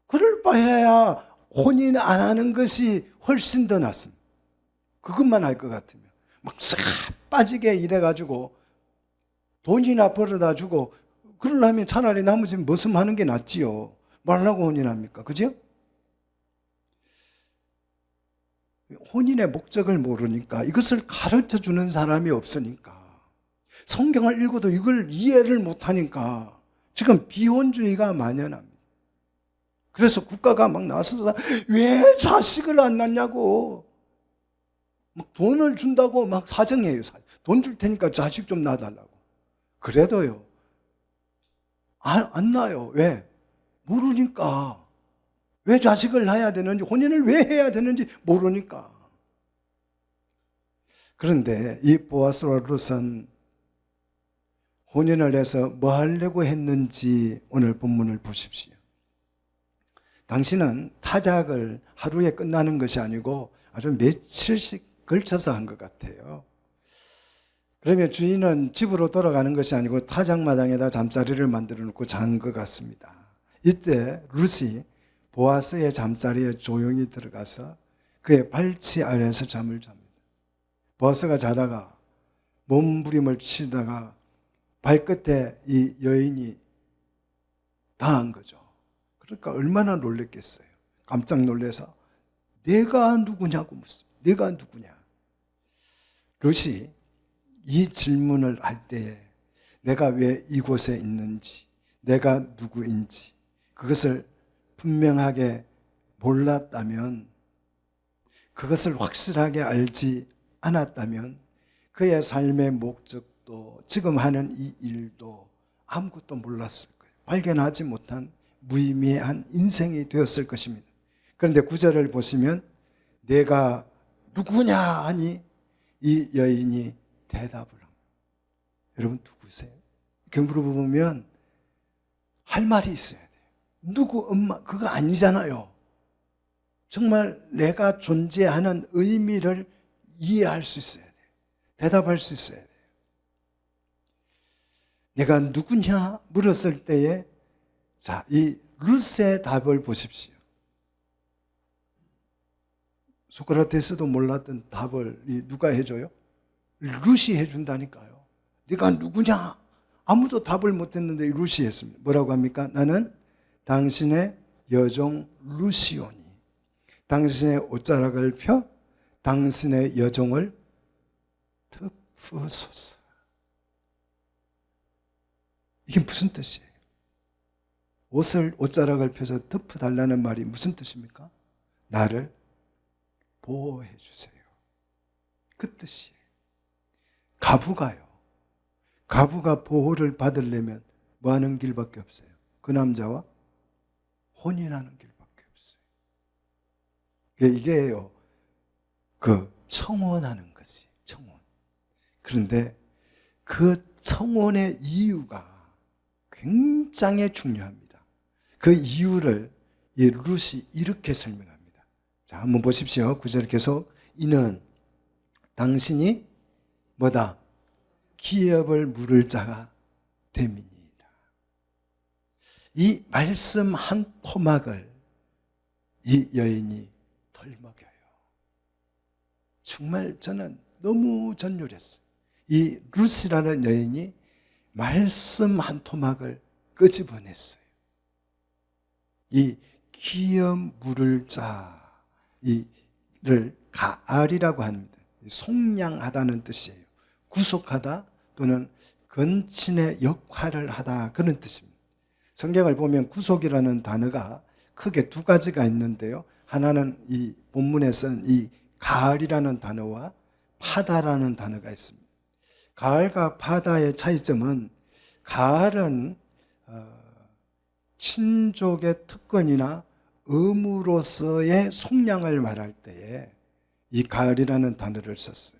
그럴 바에야 혼인 안 하는 것이 훨씬 더 낫습니다. 그것만 할 것 같으면 막 싹 빠지게 일해가지고 돈이나 벌어다 주고 그러려면 차라리 나머지 머슴하는 게 낫지요. 말라고 혼인합니까? 그죠? 혼인의 목적을 모르니까 이것을 가르쳐 주는 사람이 없으니까 성경을 읽어도 이걸 이해를 못하니까 지금 비혼주의가 만연합니다. 그래서 국가가 막 나서서 왜 자식을 안 낳냐고 막 돈을 준다고 막 사정해요. 돈 줄 테니까 자식 좀 낳아달라고. 그래도요 안 낳아요. 왜? 모르니까. 왜 자식을 낳아야 되는지, 혼인을 왜 해야 되는지 모르니까. 그런데 이 보아스와 룻은 혼인을 해서 뭐 하려고 했는지 오늘 본문을 보십시오. 당신은 타작을 하루에 끝나는 것이 아니고 아주 며칠씩 걸쳐서 한 것 같아요. 그러면 주인은 집으로 돌아가는 것이 아니고 타작마당에다 잠자리를 만들어 놓고 잔 것 같습니다. 이때 룻이 보아스의 잠자리에 조용히 들어가서 그의 발치 아래에서 잠을 잡니다. 보아스가 자다가 몸부림을 치다가 발끝에 이 여인이 닿은 거죠. 그러니까 얼마나 놀랬겠어요. 깜짝 놀라서 내가 누구냐고 묻습니다. 내가 누구냐. 룻이 이 질문을 할 때에 내가 왜 이곳에 있는지, 내가 누구인지 그것을 분명하게 몰랐다면, 그것을 확실하게 알지 않았다면 그의 삶의 목적도 지금 하는 이 일도 아무것도 몰랐을 거예요. 발견하지 못한 무의미한 인생이 되었을 것입니다. 그런데 9절을 보시면 내가 누구냐 하니 이 여인이 대답을 합니다. 여러분 누구세요? 이렇게 물어보면 할 말이 있어야 돼요. 누구 엄마 그거 아니잖아요. 정말 내가 존재하는 의미를 이해할 수 있어야 돼요. 대답할 수 있어야 돼요. 내가 누구냐 물었을 때에 자, 이 룻의 답을 보십시오. 소크라테스도 몰랐던 답을 누가 해줘요? 룻이 해준다니까요. 네가 누구냐? 아무도 답을 못했는데 룻이 했습니다. 뭐라고 합니까? 나는 당신의 여종 룻이오니 당신의 옷자락을 펴 당신의 여종을 덮으소서. 이게 무슨 뜻이에요? 옷자락을 펴서 덮어달라는 말이 무슨 뜻입니까? 나를 보호해 주세요. 그 뜻이에요. 가부가 보호를 받으려면 뭐 하는 길밖에 없어요? 그 남자와 혼인하는 길밖에 없어요. 이게요, 그 청혼하는 것이 청혼. 그런데 그 청혼의 이유가 굉장히 중요합니다. 그 이유를 이 룻이 이렇게 설명합니다. 자, 한번 보십시오. 9절 계속. 이는 당신이 뭐다? 기업을 물을 자가 됨이니이다. 이 말씀 한 토막을 이 여인이 덜 먹여요. 정말 저는 너무 전율했어요. 이 룻이라는 여인이 말씀 한 토막을 끄집어냈어요. 이 기업 물을 자를 가알이라고 합니다. 속량하다는 뜻이에요. 구속하다 또는 건친의 역할을 하다 그런 뜻입니다. 성경을 보면 구속이라는 단어가 크게 두 가지가 있는데요. 하나는 이 본문에 쓴 이 가을이라는 단어와 파다라는 단어가 있습니다. 가을과 파다의 차이점은 가을은 친족의 특권이나 의무로서의 속량을 말할 때에 이 가을이라는 단어를 썼어요.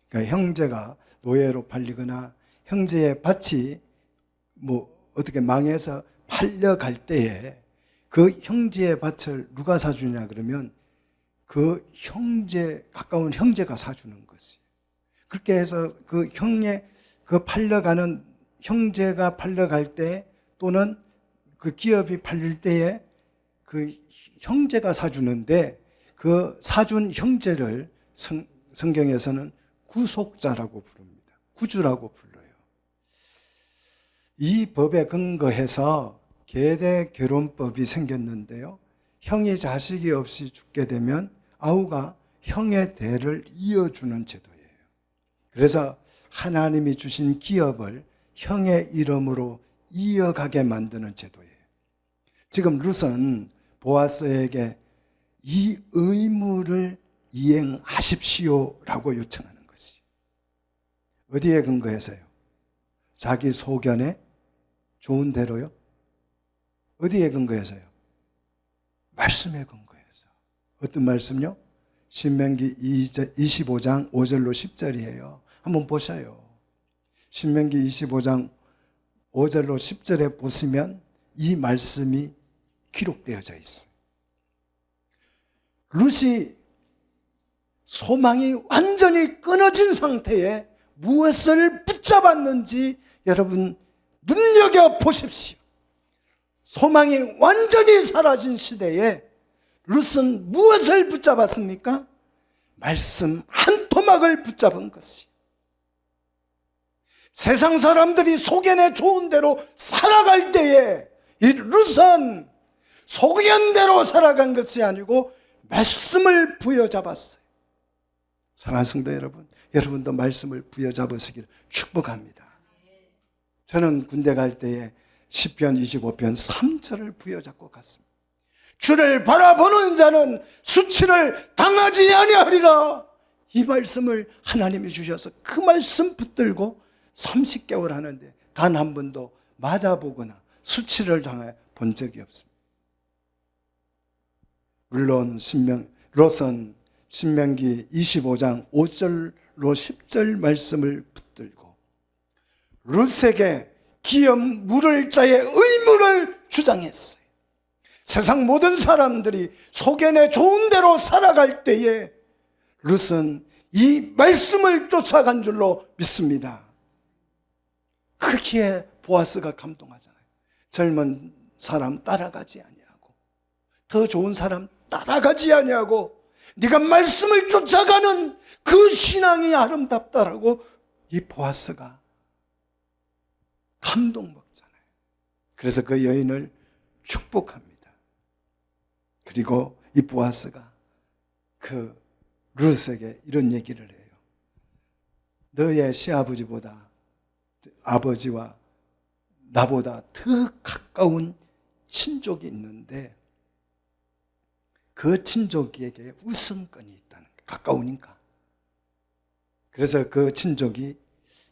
그러니까 형제가 노예로 팔리거나 형제의 밭이 어떻게 망해서 팔려갈 때에 그 형제의 밭을 누가 사주냐 그러면 그 가까운 형제가 사주는 것이에요. 그렇게 해서 그 팔려가는 형제가 팔려갈 때 또는 그 기업이 팔릴 때에 그 형제가 사주는데 그 사준 형제를 성경에서는 구속자라고 부릅니다. 구주라고 불러요. 이 법에 근거해서 계대결혼법이 생겼는데요. 형이 자식이 없이 죽게 되면 아우가 형의 대를 이어주는 제도예요. 그래서 하나님이 주신 기업을 형의 이름으로 이어가게 만드는 제도예요. 지금 룻은 보아스에게 이 의무를 이행하십시오라고 요청하는 것이 어디에 근거해서요? 자기 소견에 좋은 대로요? 어디에 근거해서요? 말씀에 근거해서. 어떤 말씀요? 신명기 25장 5절로 10절이에요. 한번 보셔요. 신명기 25장 5절로 10절에 보시면 이 말씀이 기록되어져 있어요. 룻이 소망이 완전히 끊어진 상태에 무엇을 붙잡았는지 여러분 눈여겨보십시오. 소망이 완전히 사라진 시대에 룻은 무엇을 붙잡았습니까? 말씀 한 토막을 붙잡은 것이. 세상 사람들이 소견에 좋은 대로 살아갈 때에 이 룻은 소견대로 살아간 것이 아니고 말씀을 부여잡았어요. 사랑하는 성도 여러분, 여러분도 말씀을 부여잡으시기를 축복합니다. 저는 군대 갈 때에 시편 25편 3절을 부여잡고 갔습니다. 주를 바라보는 자는 수치를 당하지 아니하리라. 이 말씀을 하나님이 주셔서 그 말씀 붙들고 30개월 하는데 단 한 번도 맞아보거나 수치를 당해 본 적이 없습니다. 물론 롯은 신명기 25장 5절로 10절 말씀을 붙들고 룻에게 기업 물을 자의 의무를 주장했어요. 세상 모든 사람들이 소견에 좋은 대로 살아갈 때에 룻은 이 말씀을 쫓아간 줄로 믿습니다. 그렇기에 보아스가 감동하잖아요. 젊은 사람 따라가지 아니하고 더 좋은 사람 따라가지 아니하고 네가 말씀을 쫓아가는 그 신앙이 아름답다라고 이 보아스가 감동먹잖아요. 그래서 그 여인을 축복합니다. 그리고 이 보아스가 그 룻에게 이런 얘기를 해요. 너의 시아버지보다 아버지와 나보다 더 가까운 친족이 있는데 그 친족에게 우선권이 있다는 거예요. 가까우니까. 그래서 그 친족이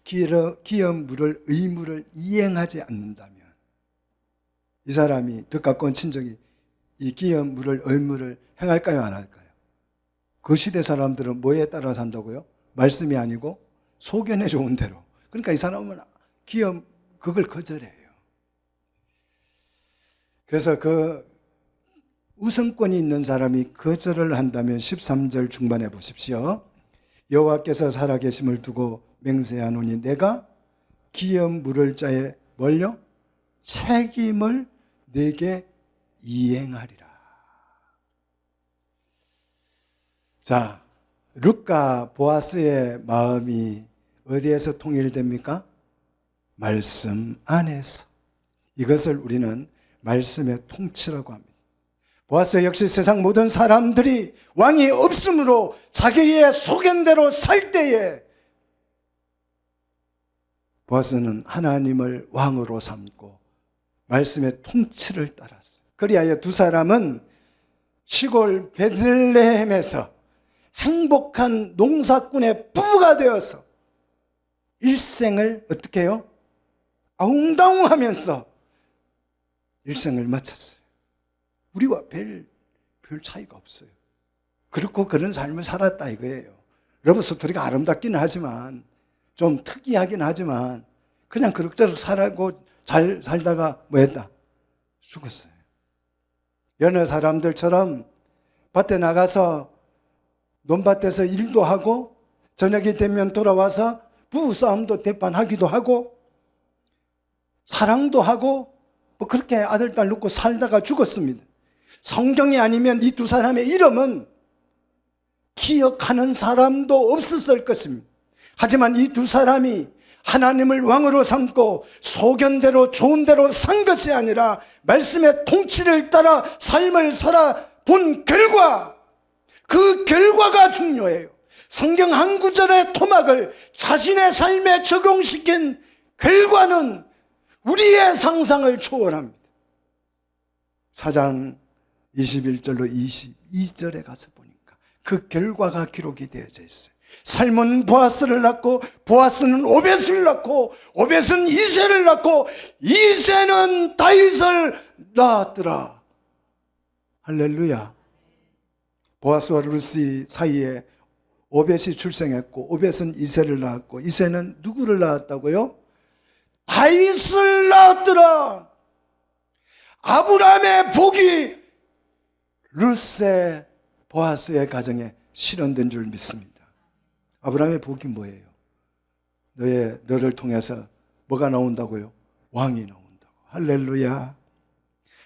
기업 물을 의무를 이행하지 않는다면 이 사람이 더 가까운 친족이 이 기업 물을 의무를 행할까요, 안 할까요? 그 시대 사람들은 뭐에 따라 산다고요? 말씀이 아니고 소견에 좋은 대로. 그러니까 이 사람은 그걸 거절해요. 그래서 그 우선권이 있는 사람이 거절을 한다면 13절 중반에 보십시오. 여호와께서 살아계심을 두고 맹세하노니 내가 기업 물을 자의 뭘요? 책임을 내게 이행하리라. 자, 룻과 보아스의 마음이 어디에서 통일됩니까? 말씀 안에서. 이것을 우리는 말씀의 통치라고 합니다. 보아스 역시 세상 모든 사람들이 왕이 없으므로 자기의 소견대로 살 때에 보아스는 하나님을 왕으로 삼고 말씀의 통치를 따랐어요. 그리하여 두 사람은 시골 베들레헴에서 행복한 농사꾼의 부부가 되어서 일생을 어떻게 해요? 아웅다웅하면서 일생을 마쳤어요. 우리와 별 차이가 없어요. 그렇고 그런 삶을 살았다 이거예요. 러브 스토리가 아름답기는 하지만 좀 특이하긴 하지만 그냥 그럭저럭 살고 잘 살다가 뭐 했다? 죽었어요. 여느 사람들처럼 밭에 나가서 논밭에서 일도 하고 저녁이 되면 돌아와서 부부싸움도 대판하기도 하고 사랑도 하고 뭐 그렇게 아들 딸 놓고 살다가 죽었습니다. 성경이 아니면 이 두 사람의 이름은 기억하는 사람도 없었을 것입니다. 하지만 이 두 사람이 하나님을 왕으로 삼고 소견대로 좋은 대로 산 것이 아니라 말씀의 통치를 따라 삶을 살아본 결과, 그 결과가 중요해요. 성경 한 구절의 토막을 자신의 삶에 적용시킨 결과는 우리의 상상을 초월합니다. 4장 21절로 22절에 가서 보니까 그 결과가 기록이 되어져 있어요. 삶은 보아스를 낳고 보아스는 오벳을 낳고 오벳은 이새를 낳고 이새는 다윗을 낳았더라. 할렐루야. 보아스와 루시 사이에 오벳이 출생했고 오벳은 이새를 낳았고 이새는 누구를 낳았다고요? 다윗을 낳았더라. 아브라함의 복이 루세 보아스의 가정에 실현된 줄 믿습니다. 아브라함의 복이 뭐예요? 너를 통해서 뭐가 나온다고요? 왕이 나온다고. 할렐루야.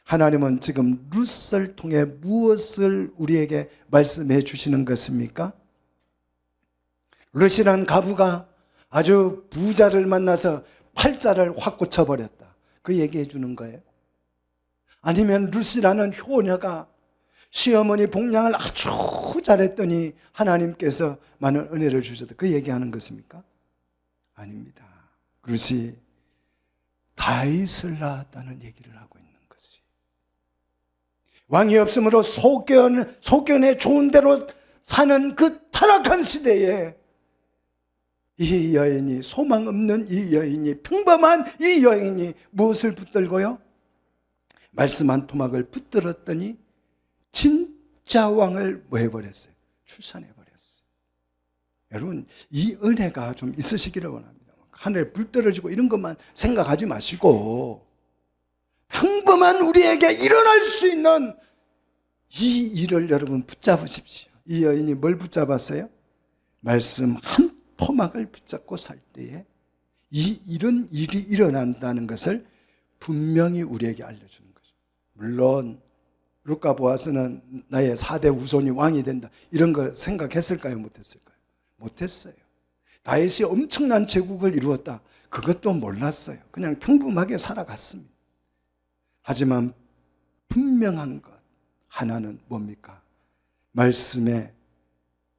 하나님은 지금 룻을 통해 무엇을 우리에게 말씀해 주시는 것입니까? 룻이란 가부가 아주 부자를 만나서 팔자를 확 고쳐버렸다. 그 얘기해 주는 거예요? 아니면 룻이라는 효녀가 시어머니 복양을 아주 잘했더니 하나님께서 많은 은혜를 주셨다. 그 얘기하는 것입니까? 아닙니다. 룻이 다윗을 낳았다는 얘기를 하고 있는 것이. 왕이 없으므로 소견에 좋은 대로 사는 그 타락한 시대에 이 여인이, 소망 없는 이 여인이, 평범한 이 여인이 무엇을 붙들고요? 말씀 한 토막을 붙들었더니 진짜 왕을 뭐 해버렸어요? 출산해버렸어요. 여러분, 이 은혜가 좀 있으시기를 원합니다. 하늘에 불 떨어지고 이런 것만 생각하지 마시고 평범한 우리에게 일어날 수 있는 이 일을 여러분 붙잡으십시오. 이 여인이 뭘 붙잡았어요? 말씀 한 토막을 붙잡고 살 때에 이런 일이 일어난다는 것을 분명히 우리에게 알려주는 거죠. 물론 룻과 보아스는 나의 4대 후손이 왕이 된다 이런 걸 생각했을까요? 못했을까요? 못했어요. 다윗이 엄청난 제국을 이루었다 그것도 몰랐어요. 그냥 평범하게 살아갔습니다. 하지만 분명한 것 하나는 뭡니까? 말씀에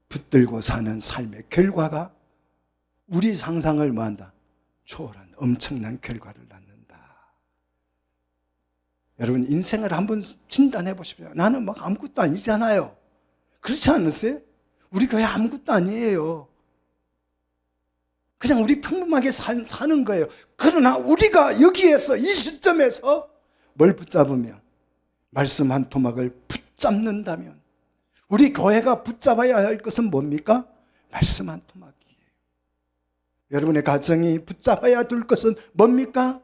붙들고 사는 삶의 결과가 우리 상상을 뭐한다? 초월한 엄청난 결과를 낳는다. 여러분 인생을 한번 진단해 보십시오. 나는 막 아무것도 아니잖아요. 그렇지 않으세요? 우리 교회 아무것도 아니에요. 그냥 우리 평범하게 사는 거예요. 그러나 우리가 여기에서 이 시점에서 뭘 붙잡으면 말씀 한 토막을 붙잡는다면 우리 교회가 붙잡아야 할 것은 뭡니까? 말씀 한 토막이에요. 여러분의 가정이 붙잡아야 될 것은 뭡니까?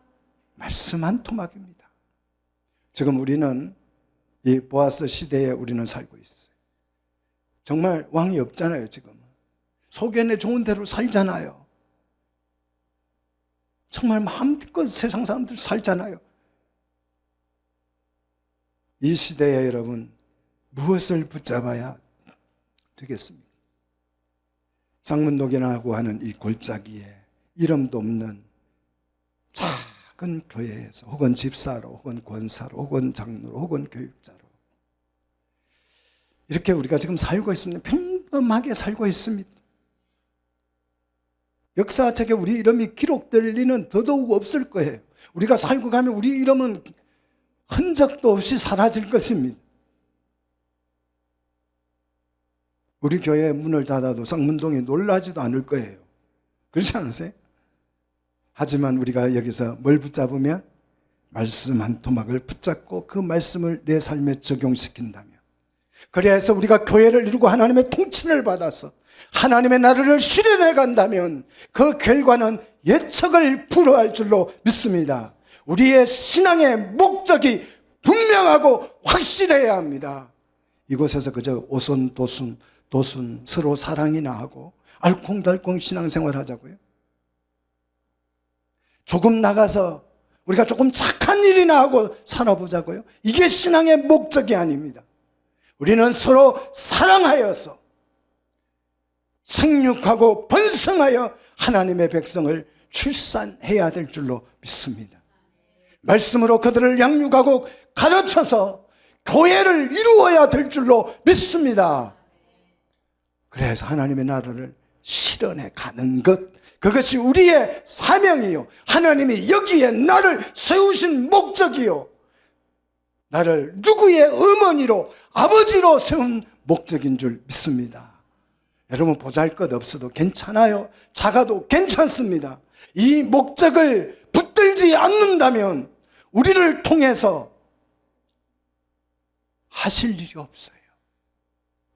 말씀 한 토막입니다. 지금 우리는 이 보아스 시대에 우리는 살고 있어요. 정말 왕이 없잖아요. 지금 소견에 좋은 대로 살잖아요. 정말 마음껏 세상 사람들 살잖아요. 이 시대에 여러분 무엇을 붙잡아야 되겠습니까? 쌍문독이라고 하는 이 골짜기에 이름도 없는 작은 교회에서 혹은 집사로 혹은 권사로 혹은 장로로 혹은 교육자로 이렇게 우리가 지금 살고 있습니다. 평범하게 살고 있습니다. 역사책에 우리 이름이 기록될 리는 더더욱 없을 거예요. 우리가 살고 가면 우리 이름은 흔적도 없이 사라질 것입니다. 우리 교회의 문을 닫아도 쌍문동이 놀라지도 않을 거예요. 그렇지 않으세요? 하지만 우리가 여기서 뭘 붙잡으면 말씀 한 토막을 붙잡고 그 말씀을 내 삶에 적용시킨다면, 그래서 우리가 교회를 이루고 하나님의 통치를 받아서 하나님의 나라를 실현해 간다면 그 결과는 예측을 불허할 줄로 믿습니다. 우리의 신앙의 목적이 분명하고 확실해야 합니다. 이곳에서 그저 오손도순 서로 사랑이나 하고 알콩달콩 신앙생활 하자고요? 조금 나가서 우리가 조금 착한 일이나 하고 살아보자고요? 이게 신앙의 목적이 아닙니다. 우리는 서로 사랑하여서 생육하고 번성하여 하나님의 백성을 출산해야 될 줄로 믿습니다. 말씀으로 그들을 양육하고 가르쳐서 교회를 이루어야 될 줄로 믿습니다. 그래서 하나님의 나라를 실현해 가는 것, 그것이 우리의 사명이요, 하나님이 여기에 나를 세우신 목적이요, 나를 누구의 어머니로 아버지로 세운 목적인 줄 믿습니다. 여러분, 보잘것없어도 괜찮아요. 작아도 괜찮습니다. 이 목적을 붙들지 않는다면 우리를 통해서 하실 일이 없어요.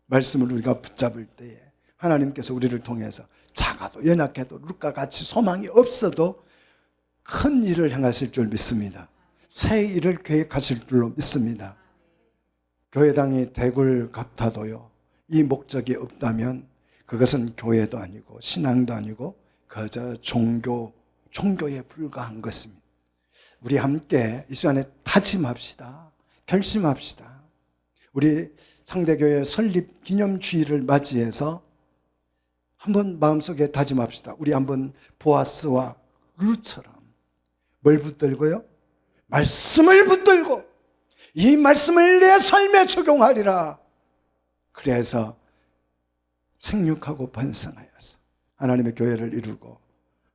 말씀을 우리가 붙잡을 때에 하나님께서 우리를 통해서 작아도 연약해도 룻과 같이 소망이 없어도 큰 일을 행하실 줄 믿습니다. 새 일을 계획하실 줄로 믿습니다. 교회당이 대굴 같아도요, 이 목적이 없다면 그것은 교회도 아니고 신앙도 아니고 그저 종교에 불과한 것입니다. 우리 함께 이 시간에 다짐합시다. 결심합시다. 우리 상대교회 설립 기념주일을 맞이해서 한번 마음속에 다짐합시다. 우리 한번 보아스와 룻처럼 뭘 붙들고요? 말씀을 붙들고 이 말씀을 내 삶에 적용하리라. 그래서 생육하고 번성하여서 하나님의 교회를 이루고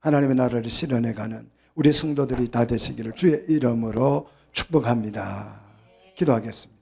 하나님의 나라를 실현해가는 우리 성도들이 다 되시기를 주의 이름으로 축복합니다. 기도하겠습니다.